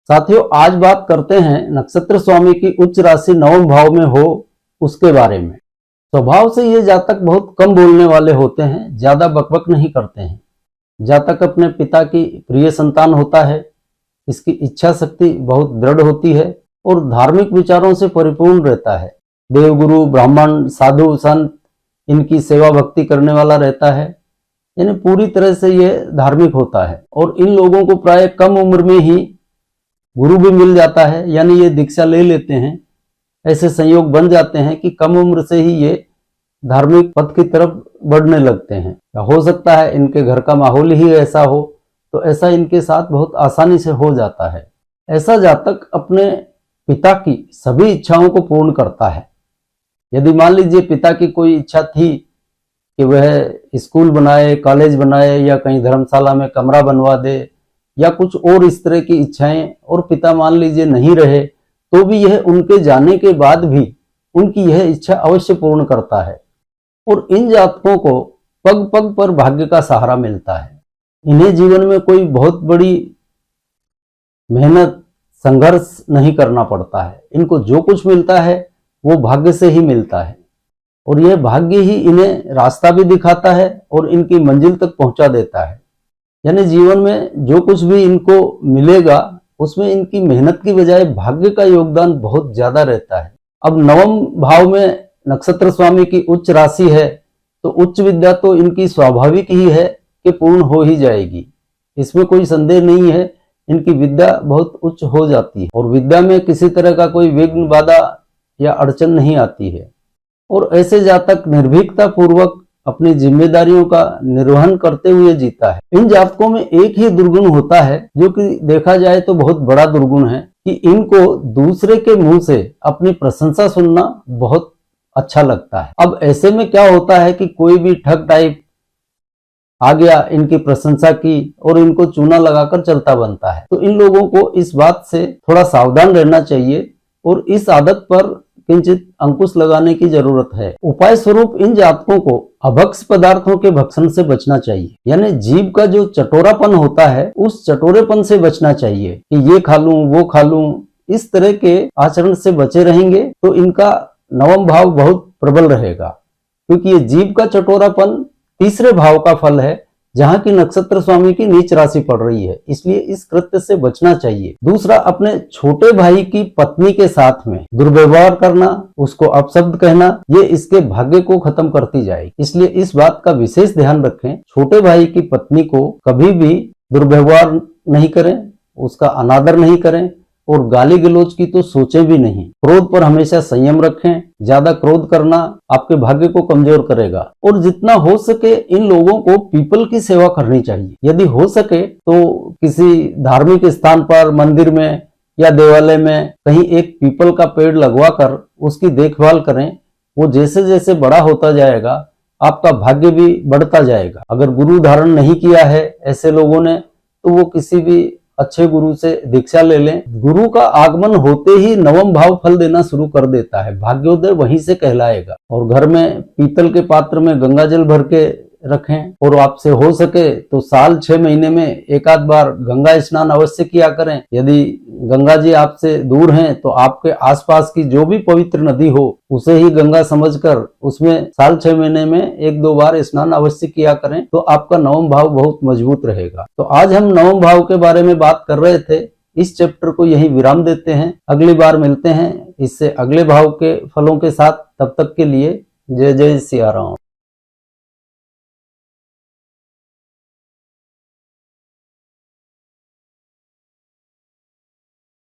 साथियों, आज बात करते हैं नक्षत्र स्वामी की उच्च राशि नवम भाव में हो उसके बारे में। स्वभाव से ये जातक बहुत कम बोलने वाले होते हैं, ज्यादा बकबक नहीं करते हैं। जातक अपने पिता की प्रिय संतान होता है। इसकी इच्छा शक्ति बहुत दृढ़ होती है और धार्मिक विचारों से परिपूर्ण रहता है। देवगुरु, ब्राह्मण, साधु, संत इनकी सेवा भक्ति करने वाला रहता है, यानी पूरी तरह से ये धार्मिक होता है। और इन लोगों को प्राय कम उम्र में ही गुरु भी मिल जाता है, यानी ये दीक्षा ले लेते हैं। ऐसे संयोग बन जाते हैं कि कम उम्र से ही ये धार्मिक पथ की तरफ बढ़ने लगते हैं। हो सकता है इनके घर का माहौल ही ऐसा हो, तो ऐसा इनके साथ बहुत आसानी से हो जाता है। ऐसा जातक अपने पिता की सभी इच्छाओं को पूर्ण करता है। यदि मान लीजिए पिता की कोई इच्छा थी कि वह स्कूल बनाए, कॉलेज बनाए या कहीं धर्मशाला में कमरा बनवा दे या कुछ और इस तरह की इच्छाएं, और पिता मान लीजिए नहीं रहे, तो भी यह उनके जाने के बाद भी उनकी यह इच्छा अवश्य पूर्ण करता है। और इन जातकों को पग पग पर भाग्य का सहारा मिलता है। इन्हें जीवन में कोई बहुत बड़ी मेहनत, संघर्ष नहीं करना पड़ता है। इनको जो कुछ मिलता है वो भाग्य से ही मिलता है, और यह भाग्य ही इन्हें रास्ता भी दिखाता है और इनकी मंजिल तक पहुंचा देता है। यानी जीवन में जो कुछ भी इनको मिलेगा उसमें इनकी मेहनत की बजाय भाग्य का योगदान बहुत ज्यादा रहता है। अब नवम भाव में नक्षत्र स्वामी की उच्च राशि है, तो उच्च विद्या तो इनकी स्वाभाविक ही है कि पूर्ण हो ही जाएगी। इसमें कोई संदेह नहीं है, इनकी विद्या बहुत उच्च हो जाती है और विद्या में किसी तरह का कोई विघ्न, बाधा या अड़चन नहीं आती है। और ऐसे जातक निर्भीकता पूर्वक अपनी जिम्मेदारियों का निर्वहन करते हुए जीता है। इन जातकों में एक ही दुर्गुण होता है, जो कि देखा जाए तो बहुत बड़ा दुर्गुण है, कि इनको दूसरे के मुंह से अपनी प्रशंसा सुनना बहुत अच्छा लगता है। अब ऐसे में क्या होता है कि कोई भी ठग टाइप आ गया, इनकी प्रशंसा की और इनको चूना लगाकर चलता बनता है। तो इन लोगों को इस बात से थोड़ा सावधान रहना चाहिए और इस आदत पर किंचित अंकुश लगाने की जरूरत है। उपाय स्वरूप इन जातकों को अभक्ष पदार्थों के भक्षण से बचना चाहिए। यानी जीभ का जो चटोरापन होता है, उस चटोरेपन से बचना चाहिए कि ये खा लूं, वो खा लूं। इस तरह के आचरण से बचे रहेंगे तो इनका नवम भाव बहुत प्रबल रहेगा, क्योंकि ये जीभ का चटोरापन तीसरे भाव का फल है, जहां की नक्षत्र स्वामी की नीच राशि पड़ रही है। इसलिए इस कृत्य से बचना चाहिए। दूसरा, अपने छोटे भाई की पत्नी के साथ में दुर्व्यवहार करना, उसको अपशब्द कहना, ये इसके भाग्य को खत्म करती जाएगी। इसलिए इस बात का विशेष ध्यान रखें, छोटे भाई की पत्नी को कभी भी दुर्व्यवहार नहीं करें, उसका अनादर नहीं करें और गाली गलौज की तो सोचे भी नहीं। क्रोध पर हमेशा संयम रखें। ज्यादा क्रोध करना आपके भाग्य को कमजोर करेगा। और जितना हो सके इन लोगों को पीपल की सेवा करनी चाहिए। यदि हो सके तो किसी धार्मिक स्थान पर, मंदिर में या देवालय में कहीं एक पीपल का पेड़ लगवाकर उसकी देखभाल करें। वो जैसे जैसे बड़ा होता जाएगा आपका भाग्य भी बढ़ता जाएगा। अगर गुरु धारण नहीं किया है ऐसे लोगों ने, तो वो किसी भी अच्छे गुरु से दीक्षा ले लें। गुरु का आगमन होते ही नवम भाव फल देना शुरू कर देता है। भाग्योदय वहीं से कहलाएगा। और घर में पीतल के पात्र में गंगा जल भर के रखें, और आपसे हो सके तो साल 6 महीने में एक आध बार गंगा स्नान अवश्य किया करें। यदि गंगा जी आपसे दूर हैं तो आपके आसपास की जो भी पवित्र नदी हो उसे ही गंगा समझकर उसमें साल 6 महीने में 1-2 बार स्नान अवश्य किया करें, तो आपका नवम भाव बहुत मजबूत रहेगा। तो आज हम नवम भाव के बारे में बात कर रहे थे। इस चैप्टर को यही विराम देते हैं। अगली बार मिलते हैं इससे अगले भाव के फलों के साथ। तब तक के लिए जय जय सिया राम।